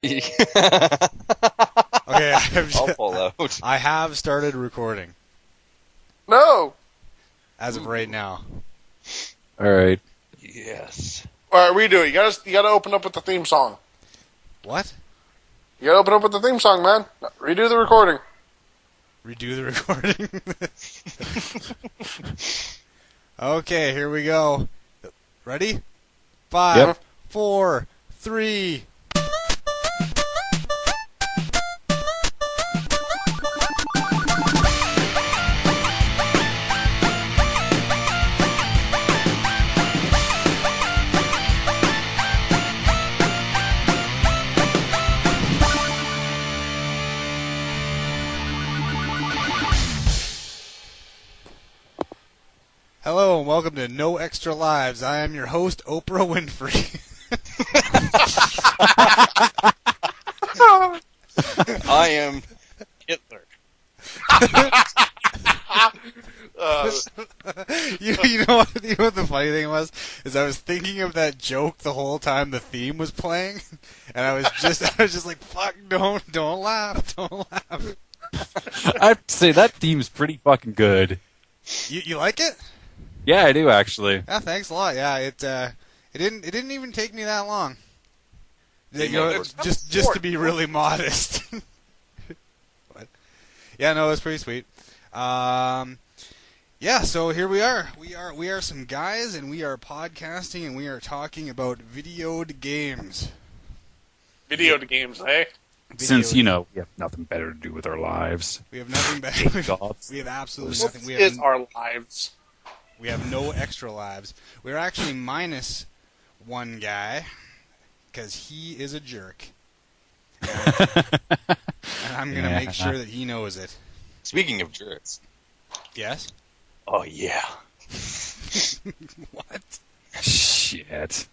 Okay, I'll pull out. I have started recording No. as of right now. All right. Yes. All right, redo it. You gotta open up with the theme song. What? You gotta open up with the theme song, man. Redo the recording. Redo the recording. Okay, here we go. Ready? 5, Yep. 4, 3. Hello and welcome to No Extra Lives. I am your host, Oprah Winfrey. I am Hitler. You know what the funny thing was? Is I was thinking of that joke the whole time the theme was playing, and I was just like, fuck, don't laugh, don't laugh. I have to say that theme's pretty fucking good. You like it? Yeah, I do actually. Yeah, thanks a lot. Yeah, it didn't even take me that long. You know, just to be really modest. But, yeah, no, it's pretty sweet. Yeah, so here we are. We are some guys, and we are podcasting, and we are talking about videoed games. Video games, eh? Since, you know, we have nothing better to do with our lives. We have nothing better. Gods. We have absolutely What nothing. is our lives? We have no extra lives. We're actually minus one guy because he is a jerk. And I'm going to make sure that he knows it. Speaking of jerks. Yes? Oh, yeah. What? Shit.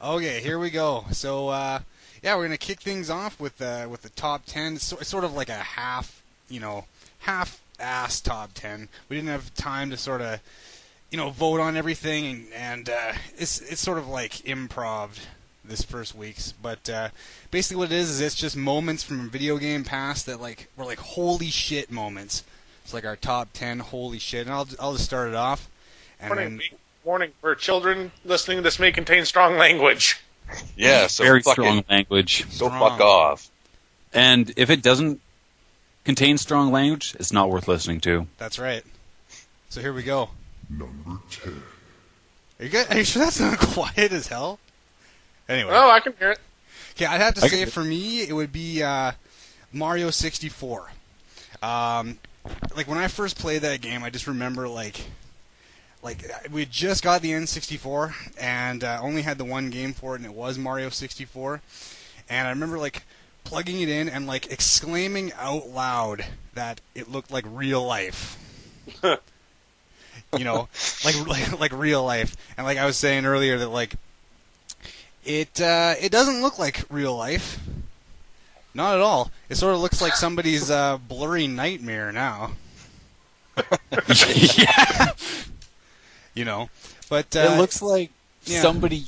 Okay, here we go. So, yeah, we're going to kick things off with the top 10. It's sort of like a half-ass top 10. We didn't have time to sort of, vote on everything, and it's sort of like improv this first week's. But basically what it is it's just moments from a video game past that were like holy shit moments. It's like our top 10 holy shit, and I'll just start it off. And Warning for children listening, this may contain strong language. Yeah, so Very fucking strong language. go Strong. fuck off. And if it doesn't contain strong language, it's not worth listening to. That's right. So here we go. Number 10. Are you sure that's not quiet as hell? Anyway. Oh, I can hear it. Okay, I'd have to I say can- for me, it would be Mario 64. Like when I first played that game, I just remember like we had just got the N64 and only had the one game for it, and it was Mario 64. And I remember like plugging it in and like exclaiming out loud that it looked like real life. Like real life. And like I was saying earlier that like it doesn't look like real life. Not at all. It sort of looks like somebody's blurry nightmare now. Yeah. But It looks like yeah. somebody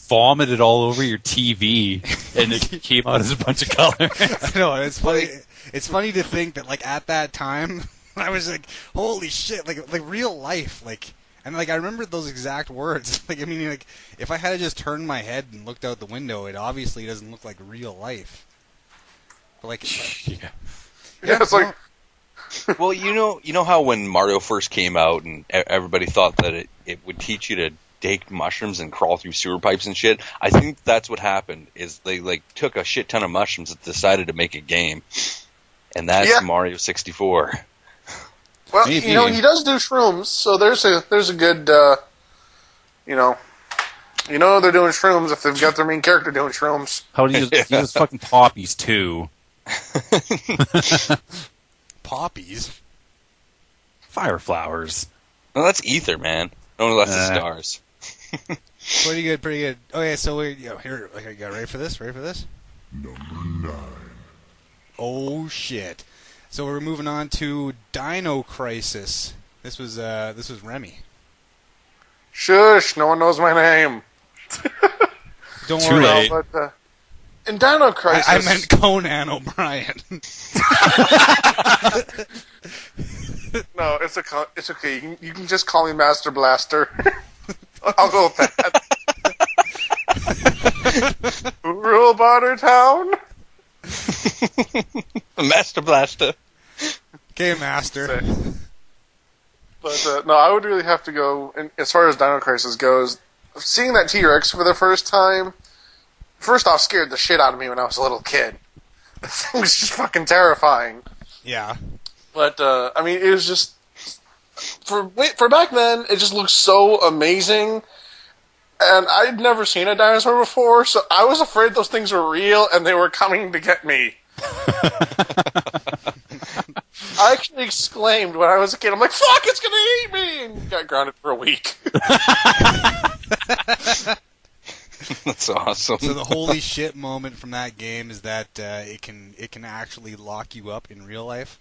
vomited all over your TV and it came out as a bunch of colors. I know, it's funny. It's funny to think that like at that time I was like, holy shit, like real life, and like I remembered those exact words. Like I mean, like if I had just turned my head and looked out the window, it obviously doesn't look like real life. But like, Yeah. Yeah, it's like, Well, you know how when Mario first came out and everybody thought that it would teach you to take mushrooms and crawl through sewer pipes and shit? I think that's what happened, is they took a shit ton of mushrooms and decided to make a game. And that's Yeah. Mario 64. well, Maybe. he does do shrooms, so there's a good, they're doing shrooms if they've got their main character doing shrooms. How do you use fucking poppies too? poppies. Fire flowers. Well, that's ether, man. No less the stars. Pretty good. Okay, so here. Like, you got ready for this? Number 9. Oh shit! So we're moving on to Dino Crisis. This was Remy. Shush, no one knows my name. Don't Too worry. late. But, In Dino Crisis... I meant Conan O'Brien. No, it's okay. You can just call me Master Blaster. I'll go with that. Rule Bonner Town? Master Blaster. Okay, Master. But no, I would really have to go, and as far as Dino Crisis goes, seeing that T-Rex for the first time, first off, scared the shit out of me when I was a little kid. The thing was just fucking terrifying. Yeah. But, I mean, it was just... For back then, it just looked so amazing. And I'd never seen a dinosaur before, so I was afraid those things were real and they were coming to get me. I actually exclaimed when I was a kid, I'm like, fuck, it's gonna eat me! And got grounded for a week. That's awesome. So the holy shit moment from that game is that it can actually lock you up in real life.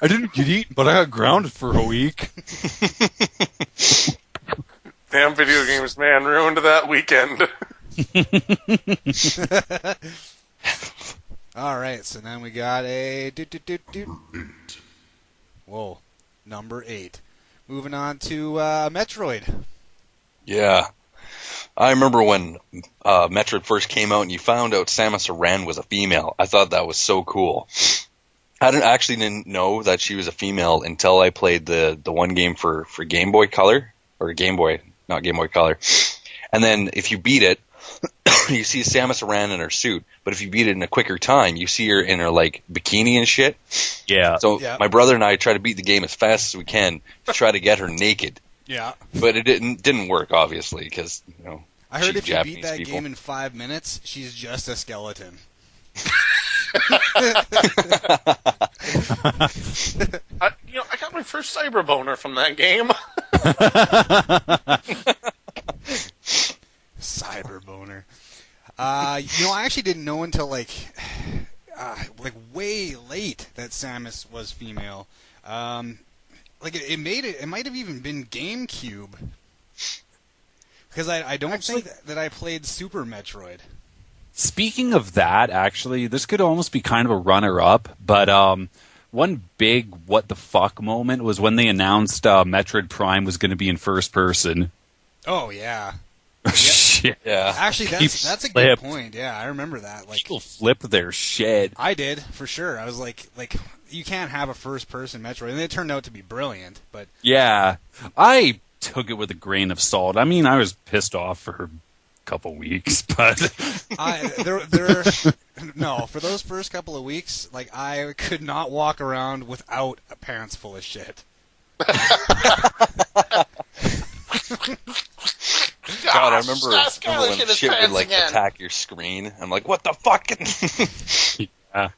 I didn't get eaten, but I got grounded for a week. Damn video games, man, ruined that weekend. Alright, so then we got a... Whoa, number 8. Moving on to Metroid. Yeah. I remember when Metroid first came out and you found out Samus Aran was a female. I thought that was so cool. I didn't know that she was a female until I played the one game for Game Boy Color. Or Game Boy, not Game Boy Color. And then if you beat it, you see Samus Aran in her suit. But if you beat it in a quicker time, you see her in her, like, bikini and shit. Yeah. So Yeah. my brother and I try to beat the game as fast as we can to try to get her naked. Yeah. But it didn't work, obviously, because, you know, I heard she's if you Japanese beat that people. game in 5 minutes, she's just a skeleton. I got my first cyber boner from that game. Cyber boner. I actually didn't know until like way late that Samus was female. It might have even been GameCube. Because I don't think that I played Super Metroid. Speaking of that, actually, this could almost be kind of a runner-up, but one big what the fuck moment was when they announced Metroid Prime was going to be in first person. Oh yeah. Shit. Yeah. Actually, that's a good Flipped. point. Yeah, I remember that. Like, People flip their shit. I did for sure. I was like, you can't have a first-person Metroid, and it turned out to be brilliant. But Yeah. I took it with a grain of salt. I mean, I was pissed off for a couple weeks, but... no, for those first couple of weeks, like I could not walk around without a pants full of shit. God, I remember Skylar when shit his shit would pants like again. attack your screen. I'm like, what the fuck? Yeah.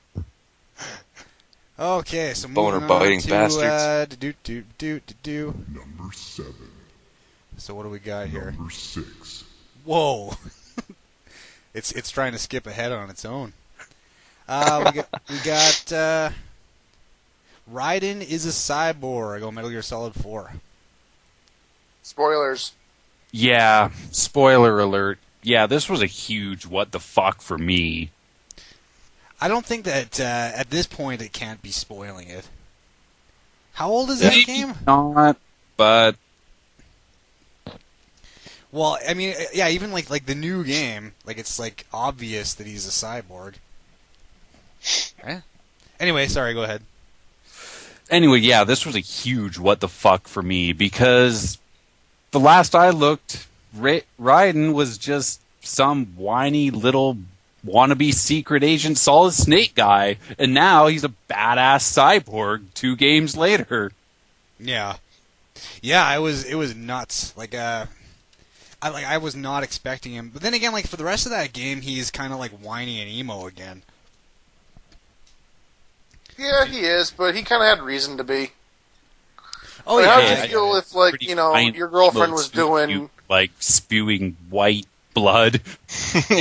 Okay, so Boner moving on biting to bastards. Number 7. So what do we got here? Number 6. Whoa, it's trying to skip ahead on its own. We got Raiden is a cyborg on Metal Gear Solid 4. Spoilers. Yeah, spoiler alert. Yeah, this was a huge what the fuck for me. I don't think that at this point it can't be spoiling it. How old is that game? Not, but Well, I mean, yeah, even like the new game, like it's like obvious that he's a cyborg. Eh? Anyway, sorry, go ahead. anyway, yeah, this was a huge what the fuck for me because the last I looked, Raiden was just some whiny little wannabe secret agent Solid Snake guy, and now he's a badass cyborg 2 games later. Yeah, yeah, it was nuts. I was not expecting him, but then again, like for the rest of that game, he's kind of like whiny and emo again. Yeah, he is, but he kind of had reason to be. Oh Like, yeah, how'd yeah, you feel if, like, Pretty you know, fine your girlfriend was little doing... like spewing white blood?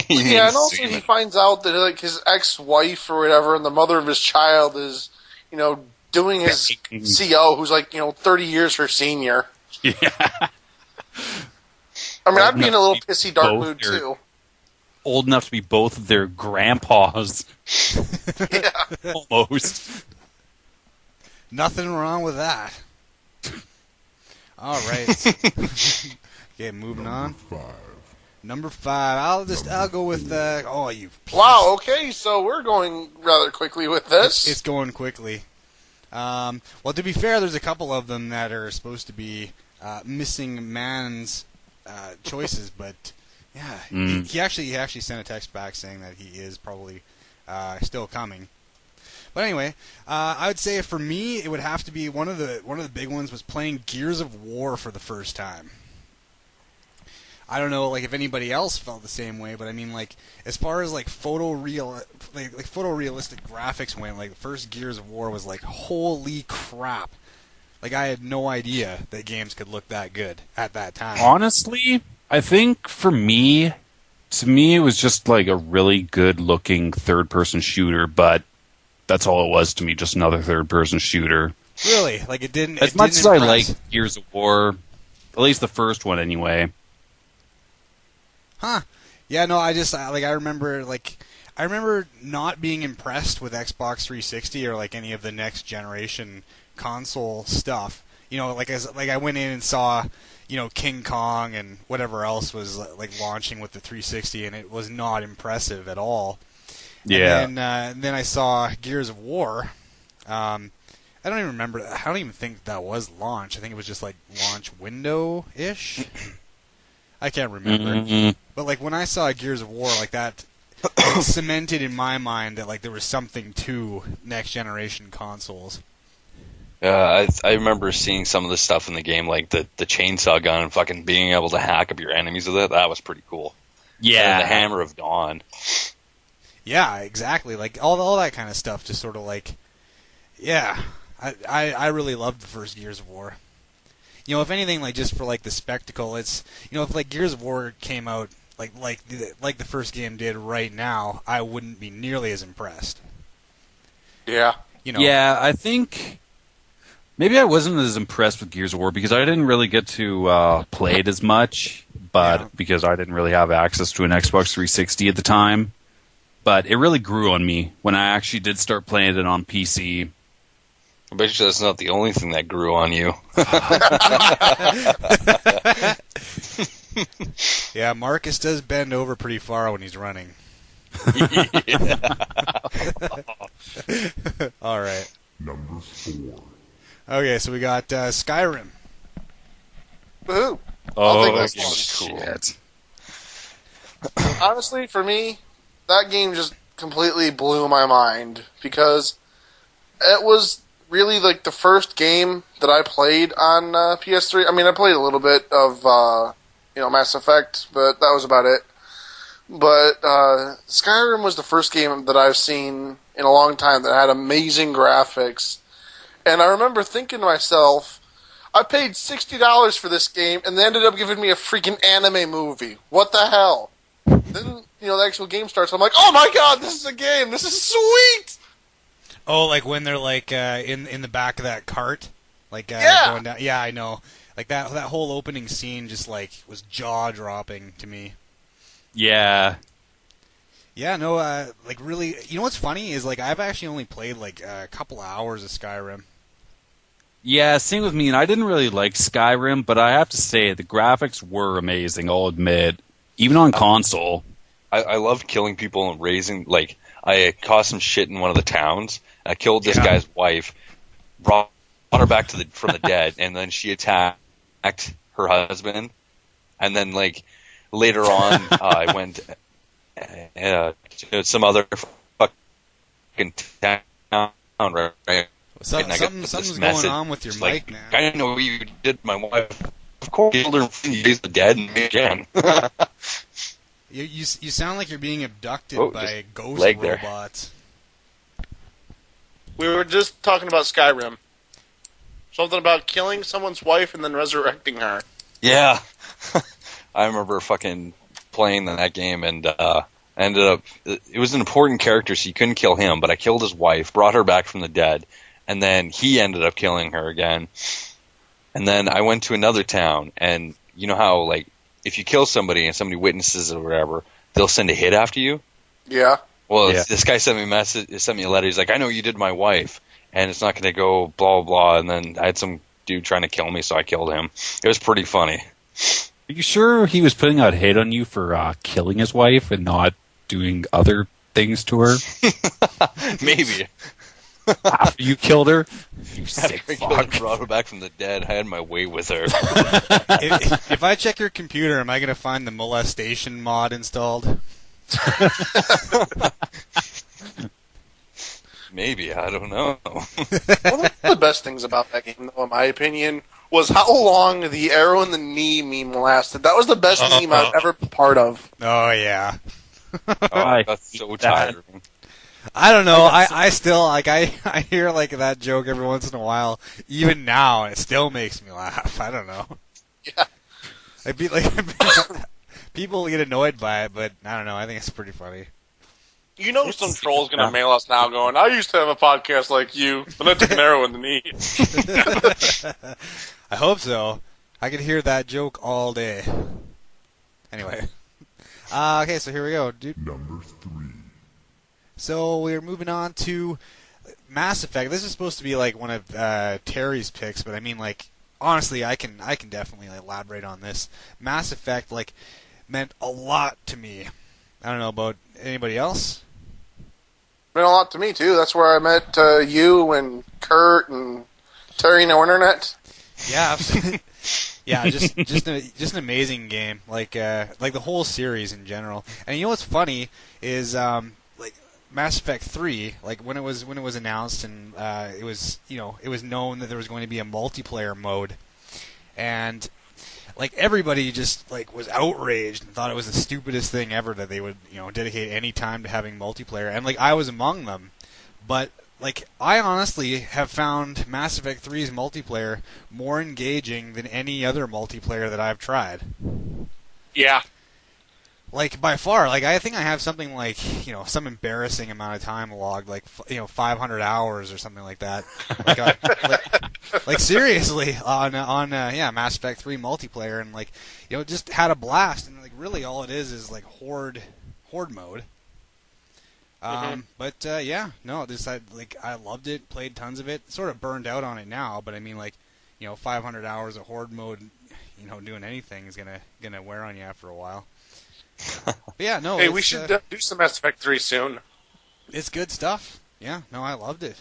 Yeah, and also he finds out that, like, his ex-wife or whatever and the mother of his child is, you know, doing his CO, who's, like, you know, 30 years her senior. Yeah. I mean, I'd be in a little Both pissy dark their- mood too. Old enough to be both of their grandpas, Yeah. almost. Nothing wrong with that. All right. Okay, moving on. 5. Number 5. I'll go with you. Wow. Okay, so we're going rather quickly with this. It's going quickly. Well, to be fair, there's a couple of them that are supposed to be missing man's choices, but yeah, he actually sent a text back saying that he is probably still coming. But anyway, I would say for me, it would have to be one of the big ones was playing Gears of War for the first time. I don't know, like if anybody else felt the same way, but I mean, like as far as like photorealistic graphics went, like the first Gears of War was like holy crap. Like I had no idea that games could look that good at that time. Honestly, I think for me, to me, it was just like a really good-looking third-person shooter, but that's all it was to me, just another third-person shooter. Really, like it didn't. As it much didn't as I impress. like Gears of War, at least the first one anyway. Huh. Yeah, no, I remember not being impressed with Xbox 360 or like any of the next generation console stuff. You know, like I went in and saw, you know, King Kong and whatever else was like launching with the 360, and it was not impressive at all. Yeah. And then I saw Gears of War. I don't even remember. I don't even think that was launch. I think it was just like launch window-ish. I can't remember. Mhm. But like when I saw Gears of War like that, it cemented in my mind that like there was something to next generation consoles. I remember seeing some of the stuff in the game, like the chainsaw gun and fucking being able to hack up your enemies with it. That was pretty cool. Yeah. And the Hammer of Dawn. Yeah, exactly. Like all that kind of stuff. Just sort of like, yeah, I really loved the first Gears of War. You know, if anything, like just for like the spectacle, it's, you know, if like Gears of War came out like the first game did right now, I wouldn't be nearly as impressed. Yeah. You know. Yeah, I think maybe I wasn't as impressed with Gears of War because I didn't really get to play it as much, but Yeah. because I didn't really have access to an Xbox 360 at the time. But it really grew on me when I actually did start playing it on PC. I bet you that's not the only thing that grew on you. Yeah, Marcus does bend over pretty far when he's running. All right. Number 4. Okay, so we got Skyrim. Woohoo. Oh, think that's that game was cool. shit. Honestly, for me, that game just completely blew my mind because it was really like the first game that I played on PS3. I mean, I played a little bit of Mass Effect, but that was about it. But Skyrim was the first game that I've seen in a long time that had amazing graphics. And I remember thinking to myself, I paid $60 for this game, and they ended up giving me a freaking anime movie. What the hell? Then, the actual game starts, I'm like, oh my god, this is a game! This is sweet! Oh, like when they're like in the back of that cart, like Yeah. going down. Yeah, I know. Like that whole opening scene just like was jaw dropping to me. Yeah. Yeah, no, like really. You know what's funny is like I've actually only played like a couple hours of Skyrim. Yeah, same with me, and I didn't really like Skyrim, but I have to say the graphics were amazing, I'll admit. Even on console. I loved killing people and raising, like, I caused some shit in one of the towns. I killed this guy's wife, brought her back from the dead, and then she attacked her husband. And then, like, later on, I went to some other fucking town, right? And I got this Something's message, going on with your like, mic, man. I know what you did to my wife. Of course, killed her and raised the dead and me again. You sound like you're being abducted Oh, by just ghost leg there. robots. We were just talking about Skyrim. Something about killing someone's wife and then resurrecting her. Yeah. I remember fucking playing that game and ended up... It was an important character, so you couldn't kill him, but I killed his wife, brought her back from the dead, and then he ended up killing her again. And then I went to another town, and you know how, like, if you kill somebody and somebody witnesses it or whatever, they'll send a hit after you. Yeah. Well, Yeah. this guy sent me a letter. He's like, I know you did my wife, and it's not going to go blah, blah, blah. And then I had some dude trying to kill me, so I killed him. It was pretty funny. Are you sure he was putting out hate on you for killing his wife and not doing other things to her Maybe. after you killed her? You After sick I killed her and fuck. brought her back from the dead, I had my way with her. If I check your computer, am I going to find the molestation mod installed? Maybe, I don't know. One of the best things about that game, though, in my opinion, was how long the arrow in the knee meme lasted. That was the best meme I've ever been part of. Oh, yeah. Oh, that's so tiring. I don't know. I still, like, I hear, like, that joke every once in a while, even now, and it still makes me laugh. I don't know. Yeah. People get annoyed by it, but I don't know. I think it's pretty funny. You know some troll's going to mail us now going, I used to have a podcast like you, but I took an arrow in the knee. I hope so. I could hear that joke all day. Anyway. Okay, so here we go, dude. Number 3. So we're moving on to Mass Effect. This is supposed to be like one of Terry's picks, but I mean, like, honestly, I can definitely elaborate on this. Mass Effect, like, meant a lot to me. I don't know about anybody else. Meant a lot to me, too. That's where I met you and Kurt and Terry No Internet. Yeah, yeah, just an amazing game. Like the whole series in general. And you know what's funny is like Mass Effect 3, like when it was announced and it was known that there was going to be a multiplayer mode, and like everybody just like was outraged and thought it was the stupidest thing ever that they would dedicate any time to having multiplayer, and like I was among them. But like I honestly have found Mass Effect 3's multiplayer more engaging than any other multiplayer that I've tried. Yeah. Like by far, like I think I have something like some embarrassing amount of time logged, like 500 hours or something like that. Like seriously on Mass Effect 3 multiplayer, and like just had a blast, and like really all it is like horde mode. But yeah, no, I loved it, played tons of it, sort of burned out on it now, but I mean 500 hours of horde mode, doing anything is gonna wear on you after a while. But yeah, no. Hey, we should do some Mass Effect 3 soon. It's good stuff. Yeah, no, I loved it.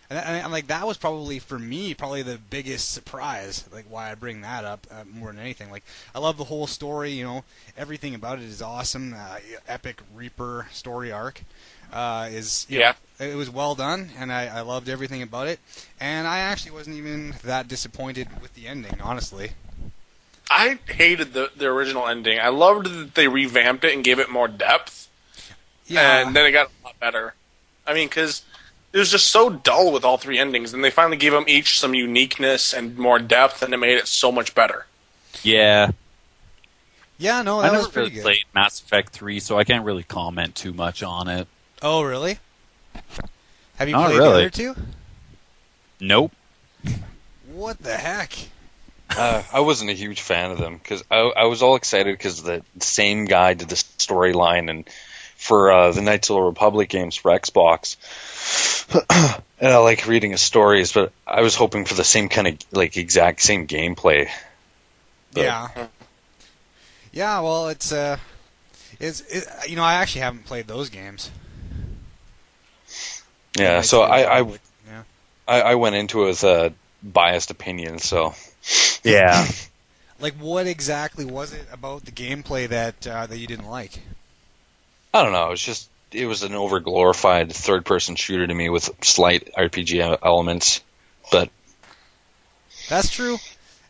And like that was probably for me the biggest surprise, like why I bring that up more than anything. Like I love the whole story, everything about it is awesome. Epic Reaper story arc it was well done, and I loved everything about it. And I actually wasn't even that disappointed with the ending, honestly. I hated the original ending. I loved that they revamped it and gave it more depth. Yeah. And then it got a lot better. I mean, because it was just so dull with all 3 endings, and they finally gave them each some uniqueness and more depth, and it made it so much better. Yeah. Yeah, no, I that was never pretty really good. played Mass Effect 3, so I can't really comment too much on it. Oh, really? Have you Not played really. the other two? Nope. What the heck? I wasn't a huge fan of them because I was all excited because the same guy did the storyline and for the Knights of the Republic games for Xbox. And I like reading his stories, but I was hoping for the same kind of like exact same gameplay. But, Yeah. Yeah, well, it's I actually haven't played those games. Yeah, Knights so of the I Republic, yeah. I went into it with a biased opinion, so Yeah. Like, what exactly was it about the gameplay that you didn't like? I don't know. It was an over-glorified third-person shooter to me with slight RPG elements, but That's true,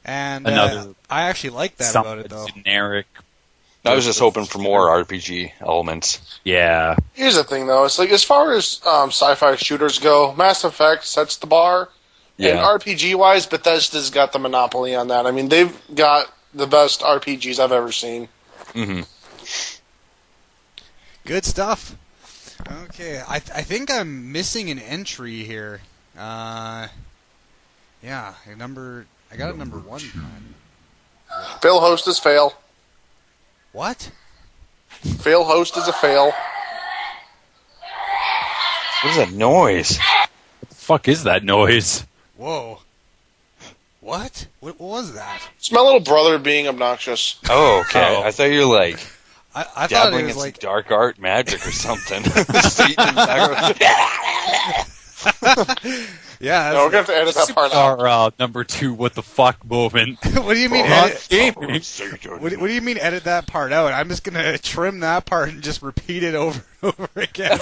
and Another I actually like that about it, though. generic. I was just hoping for more RPG elements. Yeah. Here's the thing, though. It's like, as far as sci-fi shooters go, Mass Effect sets the bar. Yeah. And RPG-wise, Bethesda's got the monopoly on that. I mean, they've got the best RPGs I've ever seen. Mm-hmm. Good stuff. Okay, I think I'm missing an entry here. Yeah, I got a number 1. Fail hostess fail. What? Fail host is a fail. What is that noise? What the fuck is that noise? Whoa. What? What was that? It's my little brother being obnoxious. Oh, okay. Oh. I thought you were like I thought it dabbling was in like some dark art magic or something. Satan in the background. yeah. No, we're going to have to edit that part out. Our number 2 what the fuck moment. What do you mean? Not Edit, gaming. what do you mean? Edit that part out? I'm just gonna trim that part and just repeat it over and over again.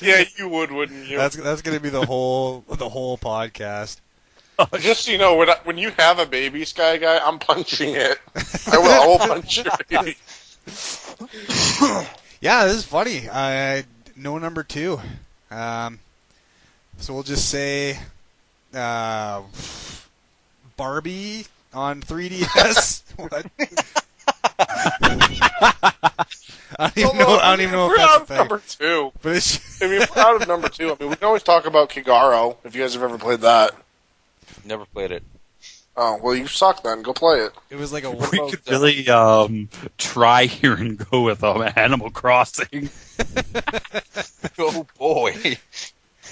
Yeah, you would, wouldn't you? That's gonna be the whole podcast. Just so you know, when you have a baby, Sky Guy, I'm punching it. I will punch your baby. Yeah, this is funny. No number 2. So we'll just say Barbie on 3DS. What? I don't even know if we're that's out a of thing. number 2. But it's I mean, we're out of number 2. I mean, we can always talk about Kigaro, if you guys have ever played that. Never played it. Oh, well, you suck then. Go play it. it was like a We could really try here and go with Animal Crossing. Oh boy!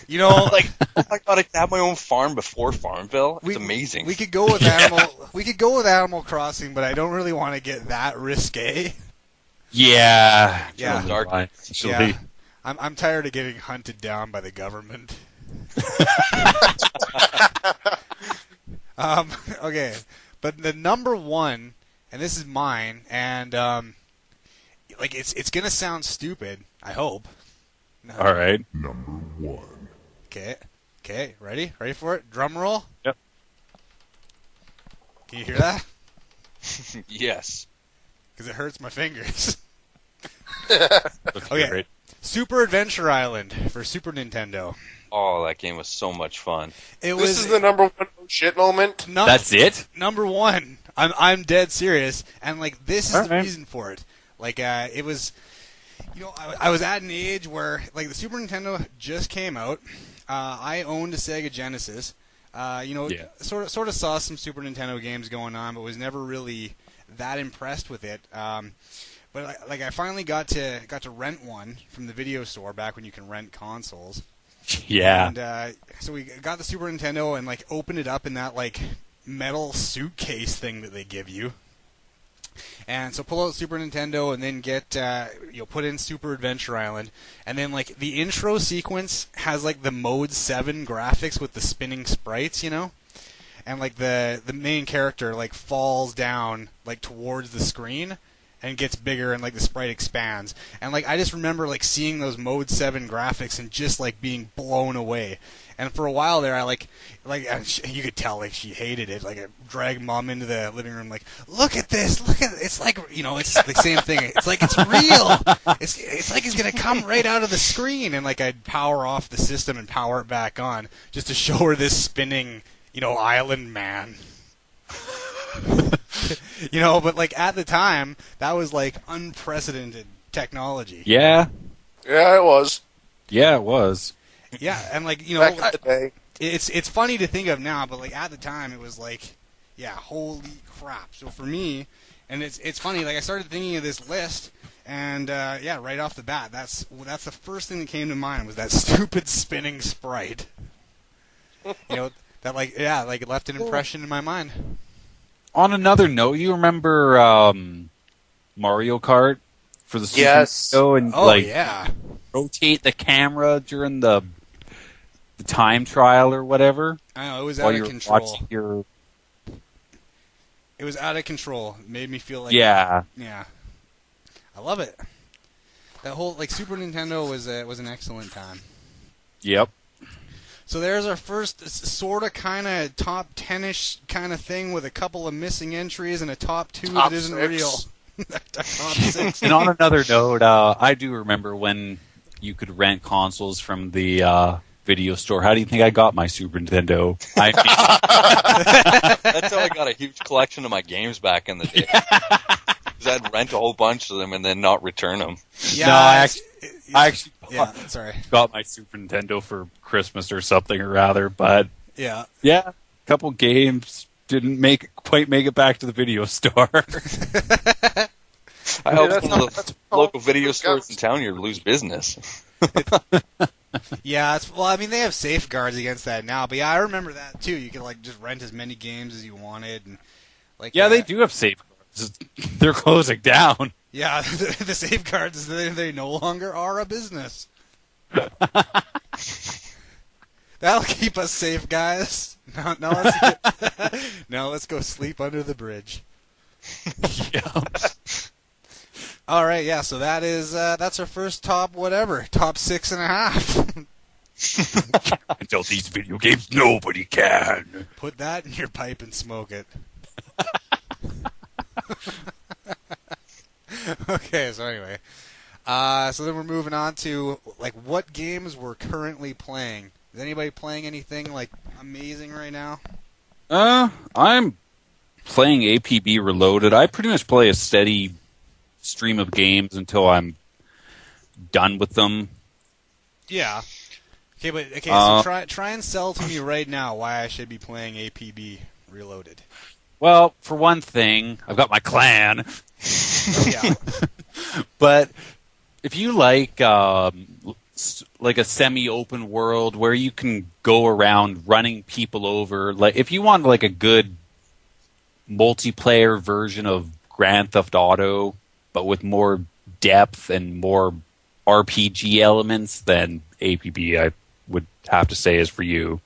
you know Like, oh my god, I could have my own farm before Farmville. It's amazing. We could go with Animal Crossing, but I don't really want to get that risque. Yeah. Yeah. Dark. Actually. Yeah. I'm tired of getting hunted down by the government. Okay, but the number 1, and this is mine, and like it's gonna sound stupid. I hope. No. All right. Number 1. Okay. Ready for it? Drum roll. Yep. Can you hear that? Yes. Because it hurts my fingers. Looks Okay. great. Super Adventure Island for Super Nintendo. Oh, that game was so much fun. It This is the number 1 oh shit moment. That's it? Number 1. I'm dead serious, and like this is the Alright. reason for it. Like it was, I was at an age where like the Super Nintendo just came out. I owned a Sega Genesis. Yeah. Sort of saw some Super Nintendo games going on, but was never really that impressed with it. But I finally got to rent one from the video store back when you can rent consoles. Yeah. And so we got the Super Nintendo and like opened it up in that like metal suitcase thing that they give you. And so pull out Super Nintendo and then get put in Super Adventure Island, and then like the intro sequence has like the Mode 7 graphics with the spinning sprites, and like the main character like falls down like towards the screen and gets bigger and like the sprite expands. And like I just remember like seeing those Mode 7 graphics and just like being blown away. And for a while there, I you could tell like she hated it. Like I dragged Mom into the living room, like, look at this, it's like it's the same thing. It's like it's real. It's like it's gonna come right out of the screen. And like I'd power off the system and power it back on just to show her this spinning, island man. But like at the time, that was like unprecedented technology. Yeah. Yeah, it was. Yeah, it was. Yeah, and like Back in the day. it's funny to think of now, but like at the time, it was like, yeah, holy crap. So for me, and it's funny. Like I started thinking of this list, and right off the bat, that's the first thing that came to mind was that stupid spinning sprite. That like left an impression in my mind. On another note, you remember Mario Kart for the Super Yes. Nintendo and Oh like yeah. rotate the camera during the time trial or whatever I know, it was while out of you're control. watching your It was out of control. It made me feel like yeah. Yeah. I love it. That whole like Super Nintendo was an excellent time. Yep. So there's our first sort of kind of top 10ish kind of thing with a couple of missing entries and a top 2 Top that isn't 6. real. Top 6. And on another note, I do remember when you could rent consoles from the video store. How do you think I got my Super Nintendo? That's how I got a huge collection of my games back in the day. Because I'd rent a whole bunch of them and then not return them. Yeah, No, I it's- actually yeah, sorry. got my Super Nintendo for Christmas or something or rather, but Yeah. yeah, a couple games didn't quite make it back to the video store. I hope that's one not- of that's the local all- video stores in town here lose business. Yeah, well, I mean, they have safeguards against that now, but yeah, I remember that too. You could like just rent as many games as you wanted, and like Yeah, they do have safeguards. They're closing down. Yeah, the safeguards they no longer are a business. That'll keep us safe, guys. Now let's go sleep under the bridge. Yeah. All right, yeah. So that's our first top 6.5. Until these video games, nobody can. Put that in your pipe and smoke it. Okay, so anyway, so then we're moving on to like what games we're currently playing. Is anybody playing anything like amazing right now? I'm playing APB Reloaded. I pretty much play a steady stream of games until I'm done with them. Yeah. So try and sell to me right now why I should be playing APB Reloaded. Well, for one thing, I've got my clan. Yeah. But if you like a semi-open world where you can go around running people over, like if you want like a good multiplayer version of Grand Theft Auto, but with more depth and more RPG elements, then APB I would have to say is for you.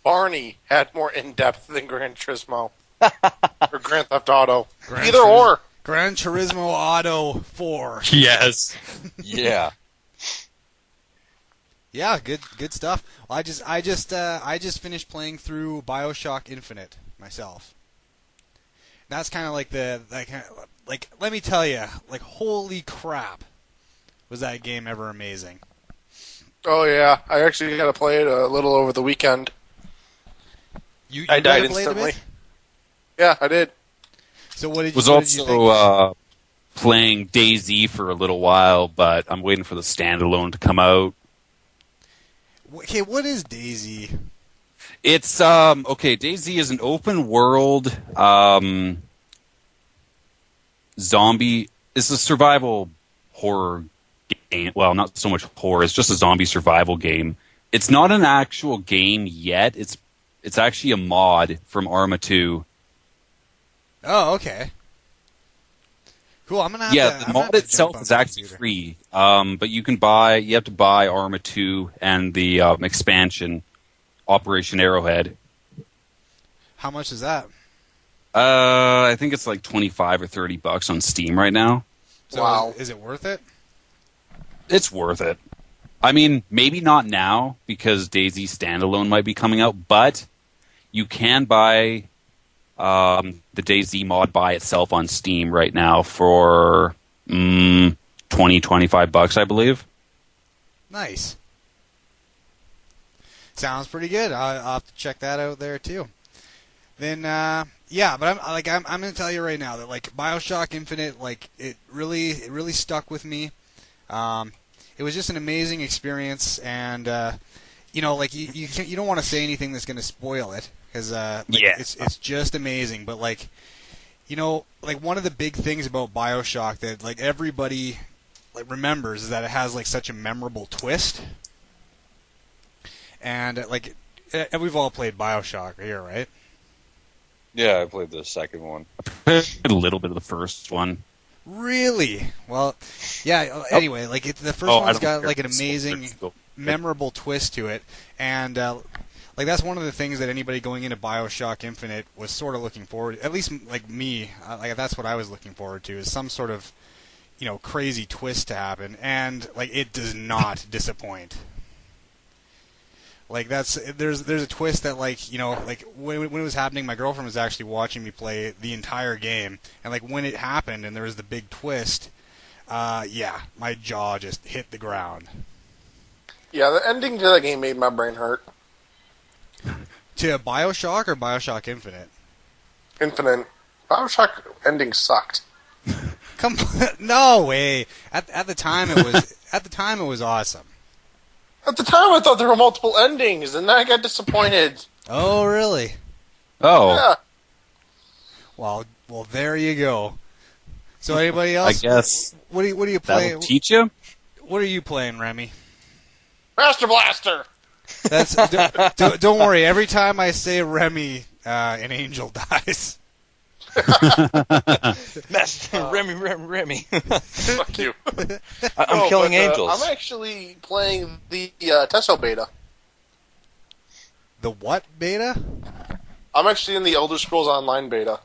Barney had more in-depth than Gran Turismo. Or Grand Theft Auto. Gran Either Turismo. or. Gran Turismo Auto 4. Yes. Yeah. Yeah, good stuff. Well, I just finished playing through BioShock Infinite myself. That's kind of like let me tell you, like holy crap, was that game ever amazing? Oh yeah, I actually got to play it a little over the weekend. You I died played a instantly. bit? Yeah, I did. So what did you, Was what did you think? also playing DayZ for a little while, but I'm waiting for the standalone to come out. Okay, what is DayZ? It's okay. DayZ is an open world zombie. It's a survival horror game. Well, not so much horror. It's just a zombie survival game. It's not an actual game yet. It's actually a mod from Arma 2. Oh, okay. Cool. I'm gonna have to, Yeah, I'm the gonna mod have to itself jump on is the actually computer. free. But you have to buy Arma 2 and the expansion, Operation Arrowhead. How much is that? I think it's like $25 or $30 on Steam right now. So Wow. Is it worth it? It's worth it. I mean, maybe not now because DayZ standalone might be coming out, but you can buy the DayZ mod by itself on Steam right now for $20-25, I believe. Nice. Sounds pretty good. I'll have to check that out there too. Then yeah, but I'm going to tell you right now that like BioShock Infinite, like it really stuck with me. It was just an amazing experience, and you know, like you don't want to say anything that's going to spoil it because it's just amazing. But like, you know, like one of the big things about BioShock that like everybody like remembers is that it has like such a memorable twist. And and we've all played BioShock here, right? Yeah, I played the second one. A little bit of the first one. Really? Well, yeah. Anyway, like the first I one's don't got care like an if it's spoilers. amazing, Go. memorable twist to it, and like that's one of the things that anybody going into BioShock Infinite was sort of looking forward. At least like me, like that's what I was looking forward to is some sort of, you know, crazy twist to happen, and like it does not disappoint. Like there's a twist that like, you know, like when it was happening, my girlfriend was actually watching me play the entire game, and like when it happened and there was the big twist, yeah, my jaw just hit the ground. Yeah, the ending to that game made my brain hurt. To BioShock or BioShock Infinite? Infinite. BioShock ending sucked. Come on, no way. At the time it was awesome. At the time, I thought there were multiple endings, and then I got disappointed. Oh really? Oh, Yeah. Well, there you go. So anybody else? I guess What do you play? that'll teach you. What are you playing, Remy? Master Blaster. That's don't worry. Every time I say Remy, an angel dies. Remy. Fuck you. I'm killing angels. I'm actually playing the Tesso beta. The what beta? I'm actually in the Elder Scrolls Online beta.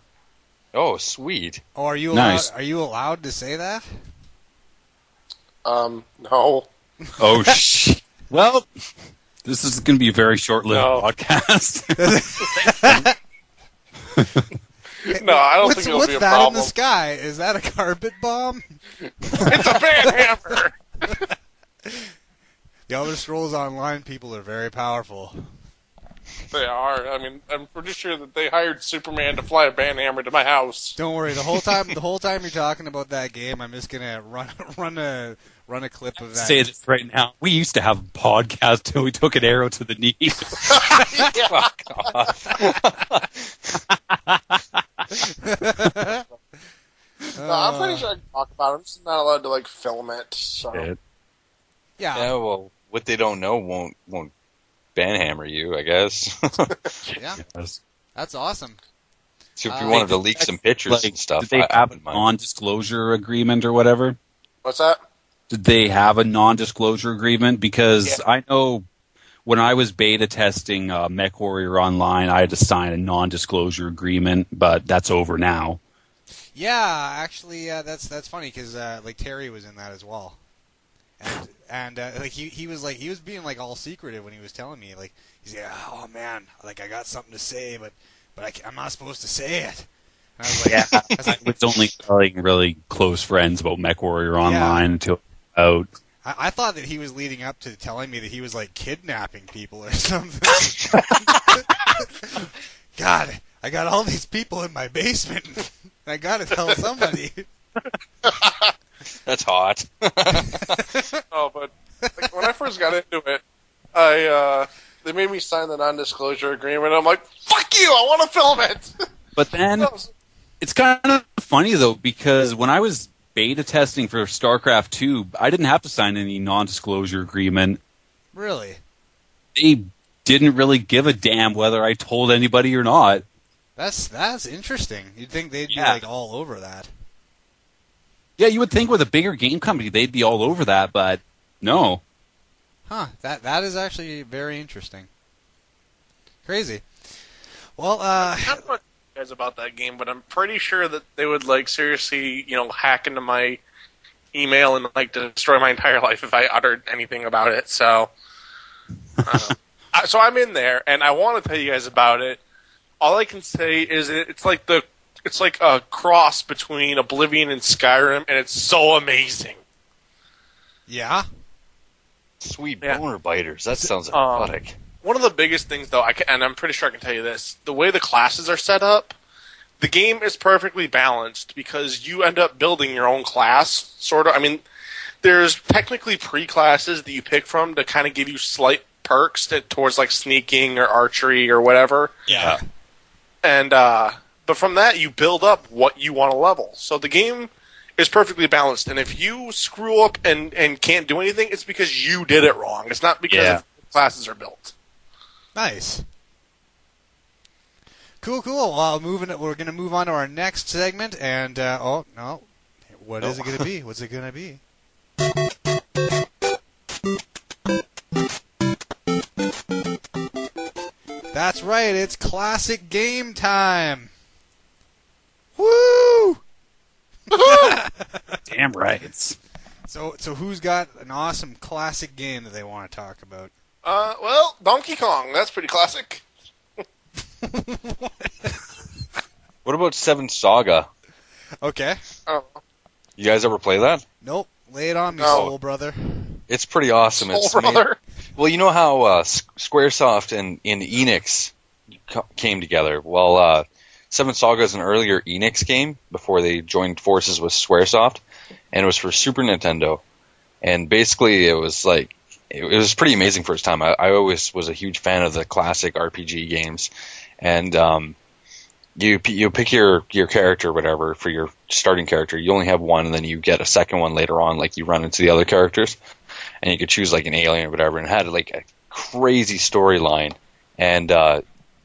Oh, sweet. Oh, are you Nice. allowed, are you allowed to say that? No. Oh, well, this is going to be a very short-lived No. podcast. No, I don't think What's it'll be a that problem. in the sky? Is that a carpet bomb? It's a band hammer. The Elder Scrolls Online people are very powerful. They are. I mean, I'm pretty sure that they hired Superman to fly a band hammer to my house. Don't worry. The whole time you're talking about that game, I'm just gonna run a clip of that. Say this right now. We used to have a podcast till we took an arrow to the knee. Fuck off. No, I'm pretty sure I can talk about it. I'm just not allowed to film it. So. Yeah. Yeah, well, what they don't know won't banhammer you, I guess. Yeah. That's awesome. So if you wanted to leak some pictures and stuff, did they I have a wouldn't mind. non-disclosure agreement or whatever? What's that? Did they have a non-disclosure agreement? Because Yeah. I know when I was beta testing MechWarrior Online, I had to sign a non-disclosure agreement, but that's over now. Yeah, actually, that's funny because Terry was in that as well, and he was being all secretive when he was telling me he's like, oh man, I got something to say, but I'm not supposed to say it. And I was like, Yeah, I was like, I was only telling really close friends about MechWarrior Online until out. I thought that he was leading up to telling me that he was kidnapping people or something. God, I got all these people in my basement. I gotta tell somebody. That's hot. Oh, but when I first got into it, they made me sign the non-disclosure agreement. I'm like, fuck you! I want to film it. But then it's kind of funny though, because when I was beta testing for StarCraft 2, I didn't have to sign any non-disclosure agreement. Really? They didn't really give a damn whether I told anybody or not. That's interesting. You'd think they'd Yeah. be all over that. Yeah, you would think with a bigger game company they'd be all over that, but no. Huh? That is actually very interesting. Crazy. Well, I don't know guys about that game, but I'm pretty sure that they would seriously, hack into my email and destroy my entire life if I uttered anything about it. So, so I'm in there, and I want to tell you guys about it. All I can say is it's like a cross between Oblivion and Skyrim, and it's so amazing. yeah. Sweet Yeah. boner biters. That sounds exotic. One of the biggest things, though, and I'm pretty sure I can tell you this, the way the classes are set up, the game is perfectly balanced because you end up building your own class, sort of. I mean, there's technically pre-classes that you pick from to kind of give you slight perks towards sneaking or archery or whatever. Yeah. And but from that, you build up what you want to level. So the game is perfectly balanced. And if you screw up and can't do anything, it's because you did it wrong. It's not because Yeah. of classes are built. Nice. Cool. Well, we're gonna move on to our next segment, and oh no, what is it gonna be? What's it gonna be? That's right. It's classic game time. Woo! Damn right. So who's got an awesome classic game that they want to talk about? Well, Donkey Kong. That's pretty classic. What about Seven Saga? Okay. Oh, You guys ever play that? Nope. Lay it on me, No. soul brother. It's pretty awesome. Soul It's Brother. well, you know how Squaresoft and Enix came together? Well, Seven Saga is an earlier Enix game before they joined forces with Squaresoft, and it was for Super Nintendo. And basically, it was it was pretty amazing for its time. I always was a huge fan of the classic RPG games, and you pick your character or whatever for your starting character. You only have one, and then you get a second one later on. Like you run into the other characters, and you could choose like an alien or whatever. And it had like a crazy storyline. And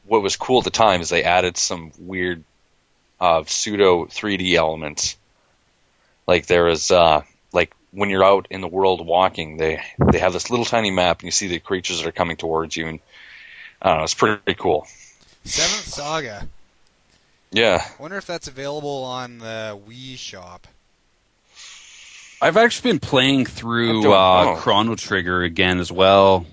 what was cool at the time is they added some weird pseudo 3D elements. Like there was like when you're out in the world walking, they have this little tiny map, and you see the creatures that are coming towards you, and I don't know, it's pretty cool. Seventh Saga. Yeah. I wonder if that's available on the Wii shop. I've actually been playing through Chrono Trigger again as well.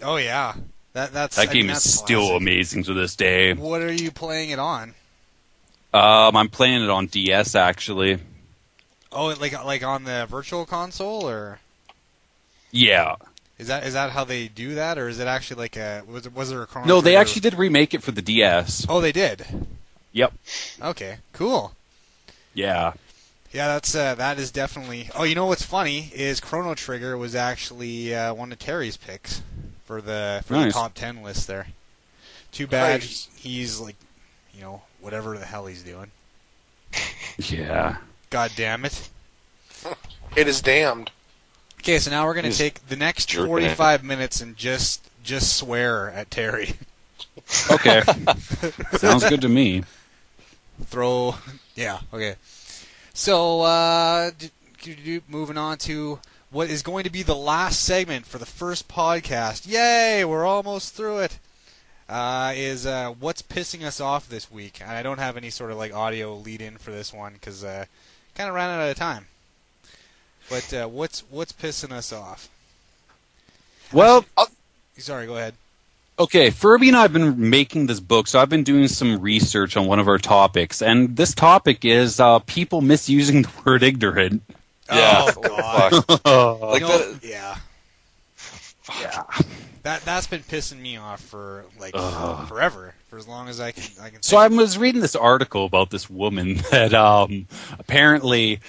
Oh yeah, that game is still classic. amazing to this day. What are you playing it on? I'm playing it on DS actually. Oh, like on the Virtual Console, or Yeah. is that how they do that, or is it actually like a was there a Chrono No, they Trigger? actually did remake it for the DS. Oh, they did. Yep. Okay, cool. Yeah. Yeah, that is definitely. Oh, you know what's funny is Chrono Trigger was actually one of Terry's picks for the Nice. top 10 list there. Too bad Nice. he's like, whatever the hell he's doing. Yeah. God damn it. It is damned. Okay, so now we're gonna He's take the next jerking 45 minutes and just swear at Terry. Okay. Sounds good to me. Yeah, okay. So, moving on to what is going to be the last segment for the first podcast. Yay, we're almost through it. Is what's pissing us off this week? And I don't have any sort of like audio lead-in for this one because kind of ran out of time. But what's pissing us off? Well, Sorry, go ahead. okay, Furby and I have been making this book, so I've been doing some research on one of our topics, and this topic is people misusing the word ignorant. Yeah. Oh God. Fuck. Like that, Yeah. Yeah. That's been pissing me off for like forever, for as long as I can. So I was reading this article about this woman that apparently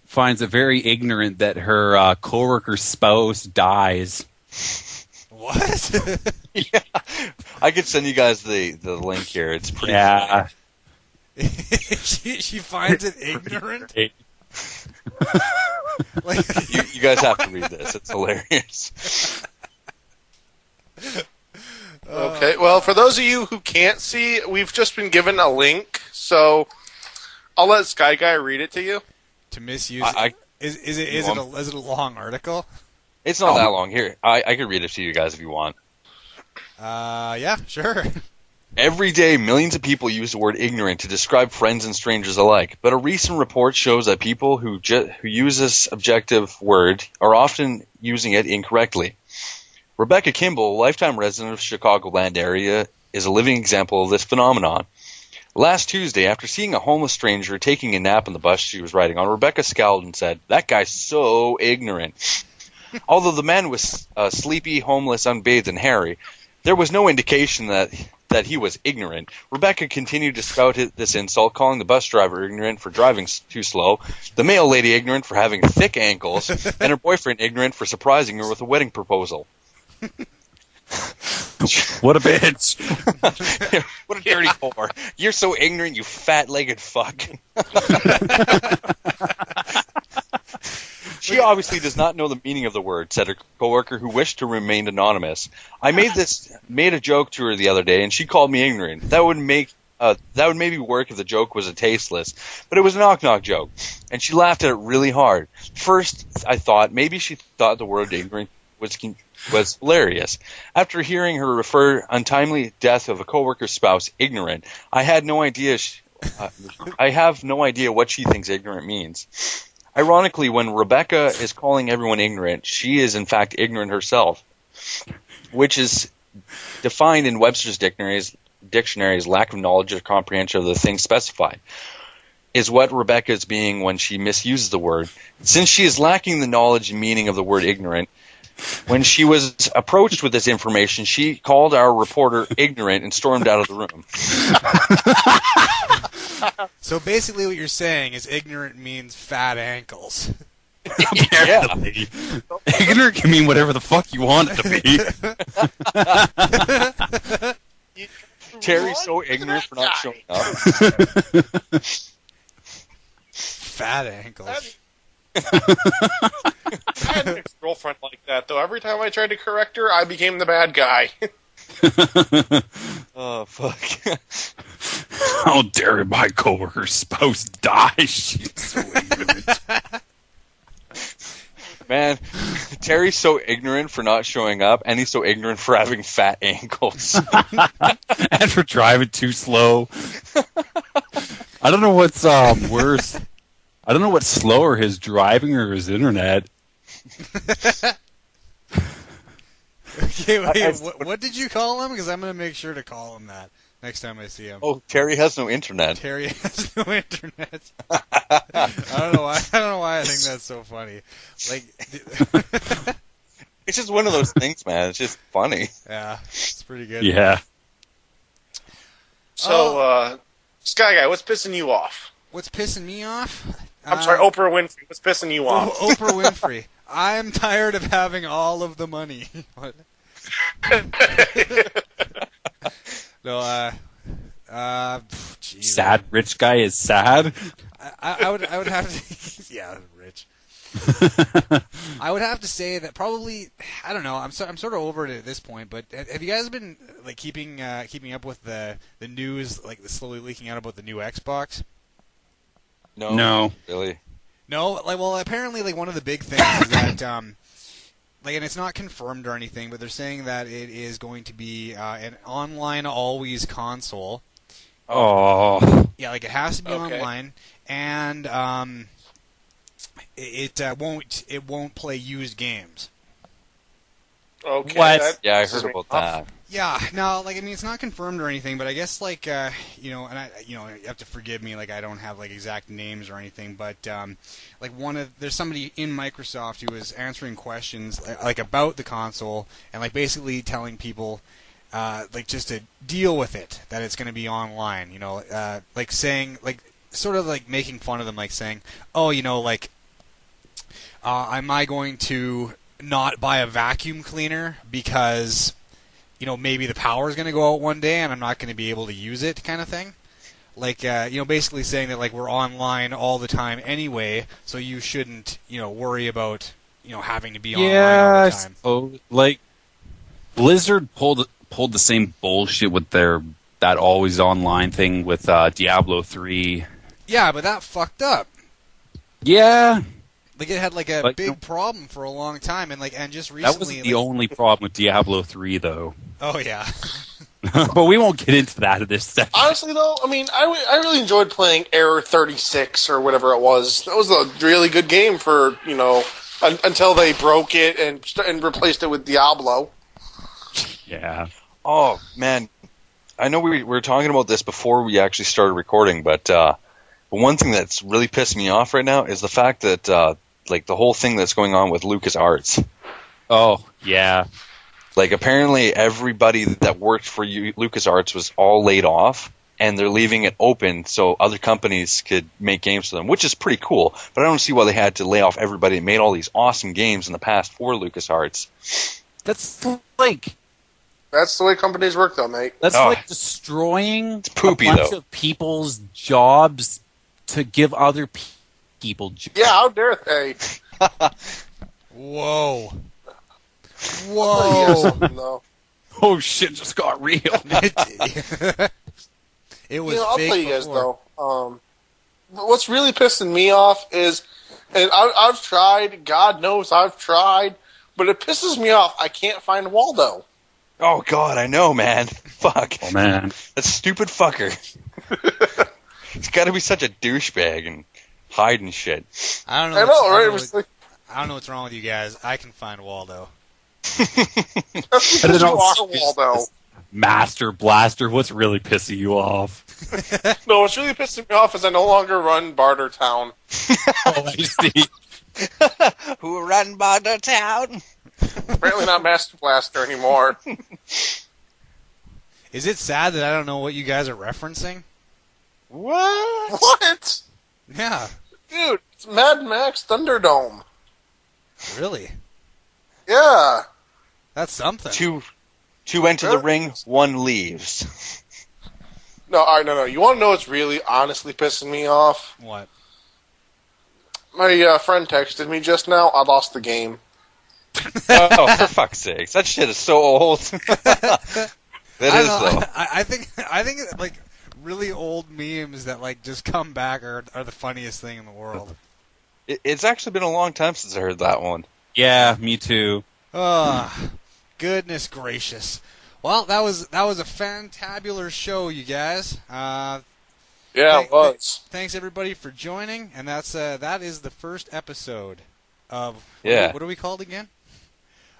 finds it very ignorant that her coworker's spouse dies. What? yeah. I could send you guys the link here. It's pretty Yeah. she finds it ignorant. Like, you guys have to read this. It's hilarious. Okay, well, for those of you who can't see, we've just been given a link, so I'll let Sky Guy read it to you. to misuse. I- Is it a long article? It's not that long. Here, I could read it to you guys if you want. Yeah, sure. Every day, millions of people use the word ignorant to describe friends and strangers alike. But a recent report shows that people who use this objective word are often using it incorrectly. Rebecca Kimball, a lifetime resident of Chicagoland area, is a living example of this phenomenon. Last Tuesday, after seeing a homeless stranger taking a nap on the bus she was riding on, Rebecca scowled and said, "That guy's so ignorant." Although the man was sleepy, homeless, unbathed, and hairy, there was no indication that he was ignorant. Rebecca continued to spout this insult, calling the bus driver ignorant for driving too slow, the mail lady ignorant for having thick ankles, and her boyfriend ignorant for surprising her with a wedding proposal. What a bitch. What a dirty whore. You're so ignorant, you fat-legged fuck. She obviously does not know the meaning of the word, said her coworker, who wished to remain anonymous. I made a joke to her the other day, and she called me ignorant. That would maybe work if the joke was a tasteless, but it was a knock-knock joke, and she laughed at it really hard. First, I thought maybe she thought the word ignorant was hilarious. After hearing her refer untimely death of a coworker's spouse ignorant, I have no idea what she thinks ignorant means. Ironically, when Rebecca is calling everyone ignorant, she is in fact ignorant herself, which is defined in Webster's dictionary as lack of knowledge or comprehension of the thing specified, is what Rebecca is being when she misuses the word. Since she is lacking the knowledge and meaning of the word ignorant, when she was approached with this information, she called our reporter ignorant and stormed out of the room. So basically, what you're saying is ignorant means fat ankles. Yeah. Ignorant can mean whatever the fuck you want it to be. Terry's so ignorant for not showing up. Fat ankles. I had an ex-girlfriend like that, though. Every time I tried to correct her, I became the bad guy. Oh, fuck. How dare my coworker's spouse die? She's so ignorant. Man, Terry's so ignorant for not showing up, and he's so ignorant for having fat ankles. And for driving too slow. I don't know what's worse. I don't know what's slower, his driving or his internet. Okay, wait, what did you call him? Because I'm going to make sure to call him that next time I see him. Oh, Terry has no internet. Terry has no internet. I don't know why I think that's so funny. Like, It's just one of those things, man. It's just funny. yeah, it's pretty good. Yeah. So, Sky Guy, what's pissing you off? What's pissing me off? I'm sorry, Oprah Winfrey. What's pissing you off? Oprah Winfrey. I'm tired of having all of the money. What? No, geez. Sad rich guy is sad. I would have to. Yeah, rich. I would have to say that probably, I don't know. I'm sort of over it at this point. But have you guys been like keeping up with the news, like slowly leaking out about the new Xbox? No. Really? No, like, well, apparently, like, one of the big things is that, like, and it's not confirmed or anything, but they're saying that it is going to be an online always console. Oh. Yeah, like, it has to be online, and it won't play used games. Okay. What? Yeah, I heard about that. Yeah, no, like, I mean, it's not confirmed or anything, but I guess, like, you know, and you have to forgive me, like, I don't have, like, exact names or anything, but, like, there's somebody in Microsoft who was answering questions, like, about the console, and, like, basically telling people, like, just to deal with it, that it's going to be online, you know, like, saying, like, sort of, like, making fun of them, like, saying, oh, you know, like, am I going to not buy a vacuum cleaner because, you know, maybe the power is going to go out one day and I'm not going to be able to use it, kind of thing. Like, you know, basically saying that, like, we're online all the time anyway, so you shouldn't, you know, worry about, you know, having to be online all the time. Oh, like Blizzard pulled the same bullshit with that always online thing with Diablo 3. Yeah, but that fucked up. Yeah. Like, it had, like, a big problem for a long time, and, like, and just recently... That wasn't the only problem with Diablo 3, though. Oh, yeah. But we won't get into that in this section. Honestly, though, I mean, I really enjoyed playing Error 36 or whatever it was. That was a really good game for, you know, until they broke it and replaced it with Diablo. Yeah. Oh, man. I know we were talking about this before we actually started recording, but one thing that's really pissed me off right now is the fact that, like, the whole thing that's going on with LucasArts. Oh, yeah. Like, apparently everybody that worked for LucasArts was all laid off, and they're leaving it open so other companies could make games for them, which is pretty cool. But I don't see why they had to lay off everybody that made all these awesome games in the past for LucasArts. That's like... That's the way companies work, though, mate. That's like destroying poopy, a bunch though. of people's jobs to give other people jobs. Yeah, how dare they? Whoa. I'll tell you guys something, though. Oh, shit just got real. It was I'll fake tell you guys, before. though. What's really pissing me off is, and I've tried, God knows I've tried, but it pisses me off. I can't find Waldo. Oh, God, I know, man. Fuck. Oh, man. That stupid fucker. He's got to be such a douchebag and hiding shit. I don't know. I know, right? It was like, I don't know what's wrong with you guys. I can find Waldo. that's And because then you also- are Waldo. Master Blaster, what's really pissing you off? No, what's really pissing me off is I no longer run Bartertown. Oh, I see. Who run by the town? Apparently not Master Blaster anymore. Is it sad that I don't know what you guys are referencing? What? What? Yeah, Dude, it's Mad Max Thunderdome. really. Yeah. That's something. 2 enter the Really? ring, 1 leaves. No, all right, no. You want to know what's really honestly pissing me off? What? My friend texted me just now. I lost the game. Oh, for fuck's sakes. That shit is so old. That I is, don't know, though. I think like really old memes that like just come back are the funniest thing in the world. It's actually been a long time since I heard that one. Yeah, me too. Oh, goodness gracious. Well, that was a fantabular show, you guys. Yeah, it was. Thanks everybody for joining, and that is the first episode of Yeah. What are we called again?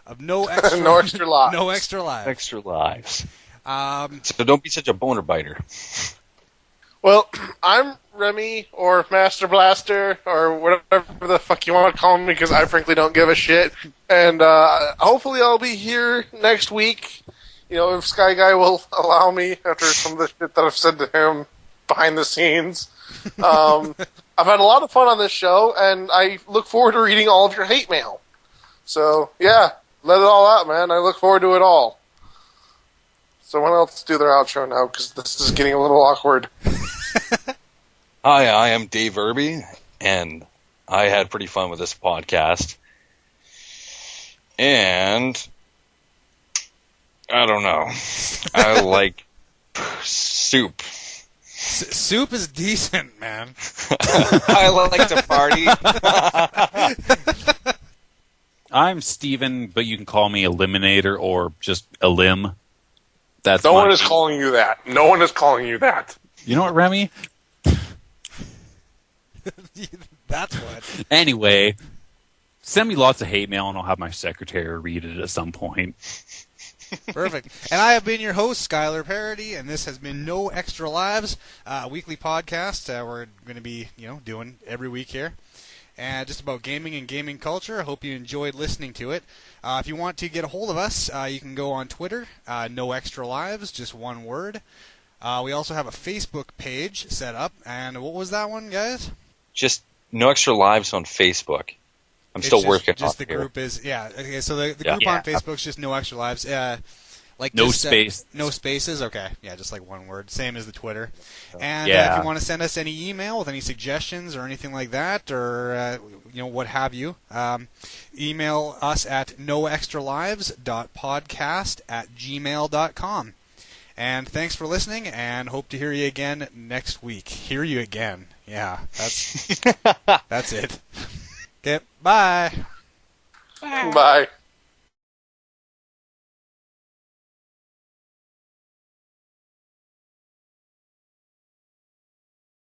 Of no extra No Extra Lives. No extra lives. Extra lives. Um, So don't be such a boner biter. Well, I'm Remy or Master Blaster or whatever the fuck you want to call me because I frankly don't give a shit. And hopefully I'll be here next week. You know, if Sky Guy will allow me after some of the shit that I've said to him behind the scenes. I've had a lot of fun on this show, and I look forward to reading all of your hate mail. So, yeah, let it all out, man. I look forward to it all. Someone else do their outro now, because this is getting a little awkward. Hi, I am Dave Irby, and I had pretty fun with this podcast. And I don't know. I like soup. soup is decent, man. I like to party. I'm Steven, but you can call me Eliminator or just Elim. That's No my- one is calling you that. No one is calling you that. You know what, Remy? That's what. Anyway, send me lots of hate mail and I'll have my secretary read it at some point. Perfect. And I have been your host, Skylar Parody, and this has been No Extra Lives, a weekly podcast we're going to be, doing every week here. And just about gaming and gaming culture. I hope you enjoyed listening to it. If you want to get a hold of us, you can go on Twitter, No Extra Lives, just one word. We also have a Facebook page set up. And what was that one, guys? Just No Extra Lives on Facebook. I'm still working on just the it here. group is, yeah. Okay, so the Yeah. group on Facebook is just No Extra Lives. Like No just, space. no spaces. Okay, yeah, just like one word, same as the Twitter. And Yeah. if you want to send us any email with any suggestions or anything like that, or what have you, email us at noextralives.podcast@gmail.com. And thanks for listening, and hope to hear you again next week. Hear you again. Yeah, that's it. Okay, bye. Bye.